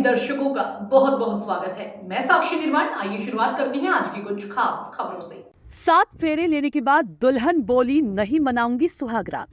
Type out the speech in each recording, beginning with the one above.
दर्शकों का बहुत बहुत स्वागत है। मैं साक्षी निर्माण। आइए शुरुआत करते हैं आज की कुछ खास खबरों से। 7 फेरे लेने के बाद दुल्हन बोली नहीं मनाऊंगी सुहाग रात।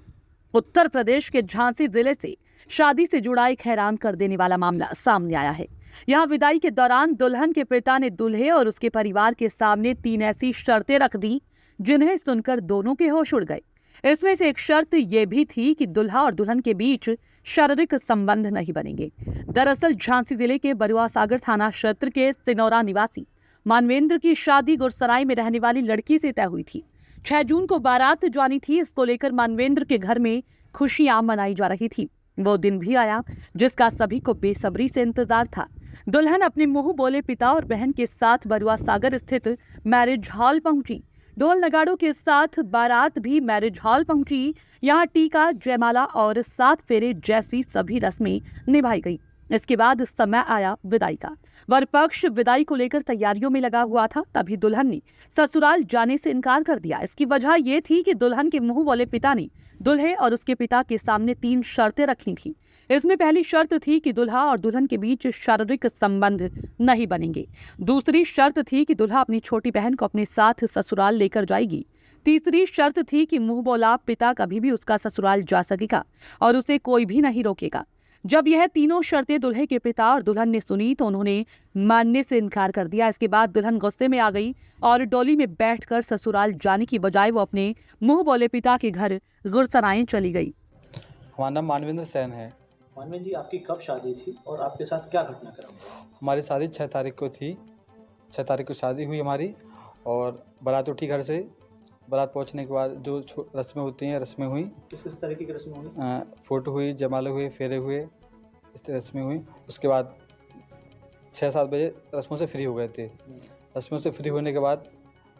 उत्तर प्रदेश के झांसी जिले से शादी से जुड़ा एक हैरान कर देने वाला मामला सामने आया है। यहाँ विदाई के दौरान दुल्हन के पिता ने दूल्हे और उसके परिवार के सामने 3 ऐसी शर्तें रख दी जिन्हें सुनकर दोनों के होश उड़ गए। इसमें से एक शर्त यह भी थी कि दुल्हा और दुल्हन के बीच शारीरिक संबंध नहीं बनेंगे। दरअसल झांसी जिले के बरुआ सागर थाना क्षेत्र के सिनौरा निवासी मानवेंद्र की शादी गुरसराय में रहने वाली लड़की से तय हुई थी। 6 जून को बारात जानी थी। इसको लेकर मानवेंद्र के घर में खुशियां मनाई जा रही थी। वो दिन भी आया जिसका सभी को बेसब्री से इंतजार था। दुल्हन अपने मुंह बोले पिता और बहन के साथ बरुआ सागर स्थित मैरिज हॉल पहुंची। ढोल नगाड़ों के साथ बारात भी मैरिज हॉल पहुंची। यहाँ टीका, जयमाला और 7 फेरे जैसी सभी रस्में निभाई गई। इसके बाद समय आया विदाई का। वर पक्ष विदाई को लेकर तैयारियों में लगा हुआ था, तभी दुल्हन ने ससुराल जाने से इनकार कर दिया। इसकी वजह यह थी कि दुल्हन के मुंह वाले पिता ने दुल्हे और उसके पिता के सामने 3 शर्तें रखी थी। इसमें पहली शर्त थी कि दुल्हा और दुल्हन के बीच शारीरिक संबंध नहीं बनेंगे। दूसरी शर्त थी कि दुल्हा अपनी छोटी बहन को अपने साथ ससुराल लेकर जाएगी। तीसरी शर्त थी कि मुंह बोला पिता कभी भी उसका ससुराल जा सकेगा और उसे कोई भी नहीं रोकेगा। जब यह तीनों शर्तें दुल्हे के पिता और दुल्हन ने सुनी तो उन्होंने मानने से इनकार कर दिया। इसके बाद दुल्हन गुस्से में आ गई और डोली में बैठकर ससुराल जाने की बजाय वो अपने मुंह बोले पिता के घर गुरसराय चली गई। हमारा नाम मानवेंद्र सेन है। मानवेंद्र जी, आपकी कब शादी थी और आपके साथ क्या घटना करा? हमारी शादी 6 तारीख को थी। 6 तारीख को शादी हुई हमारी और बारात उठी घर से। बारात पहुंचने के बाद जो रस्में होती हैं रस्में हुई। किस तरीके की रस्में हुई? फोटो हुई, जयमाला हुई, फेरे हुए, इस तरह रस्में हुई। उसके बाद 6-7 बजे रस्मों से फ्री हो गए थे। रस्मों से फ्री होने के बाद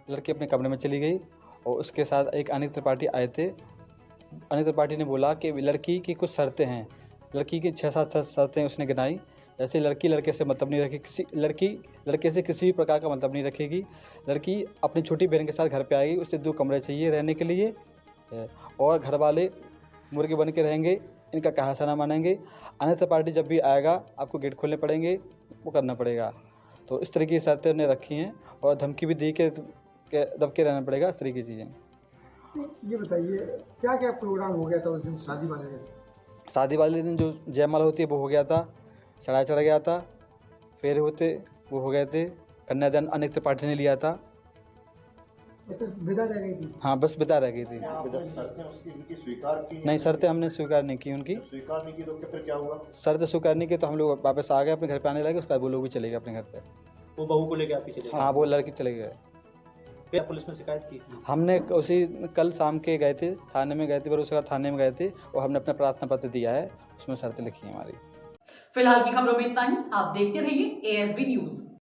लड़की अपने कमरे में चली गई और उसके साथ एक अनिक त्रिपाठी आए थे। अनिक त्रिपाठी ने बोला कि लड़की की कुछ शर्तें हैं। लड़की की 6-7 शर्तें उसने गिनाई। जैसे लड़की लड़के से मतलब नहीं रखेगी, लड़की लड़के से किसी भी प्रकार का मतलब नहीं रखेगी। लड़की अपनी छोटी बहन के साथ घर पे आएगी, उसे 2 कमरे चाहिए रहने के लिए और घर वाले मुर्गे बन के रहेंगे, इनका कहा ना मानेंगे। अनिक त्रिपाठी जब भी आएगा आपको गेट खोलने पड़ेंगे, वो करना पड़ेगा। तो इस तरह की शर्तें उन्हें रखी हैं और धमकी भी दी के दब के रहना पड़ेगा, इस तरह की चीज़ें। ये बताइए क्या क्या प्रोग्राम हो गया था उस दिन शादी वाले दिन? शादी वाले दिन जो जयमाला होती है वो हो गया था, चढ़ाई चढ़ गया था, फेरे होते वो हो गए थे, कन्यादान अनिक त्रिपाठी ने लिया था। वैसे विदा रह गई थी? हाँ, बस विदा रह गई थी। शर्तें उसकी स्वीकार की? नहीं, शर्तें हमने स्वीकार नहीं की उनकी। स्वीकार नहीं की तो फिर क्या हुआ? शर्त स्वीकार नहीं की तो हम लोग वापस आ गए, अपने घर पे आने लगे। उसके बाद वो लोग भी चले गए अपने घर पे। वो बहू को लेकर आपकी चले गए? हाँ, वो लड़के चले गए। फिर पुलिस में शिकायत की? हमने उसी कल शाम के गए थे, थाने में गए थे, बरूसगार थाने में गए थे और हमने अपना प्रार्थना पत्र दिया है, उसमें शर्तें लिखी हैं हमारी। फिलहाल की खबरों में इतना ही। आप देखते रहिए ASB न्यूज।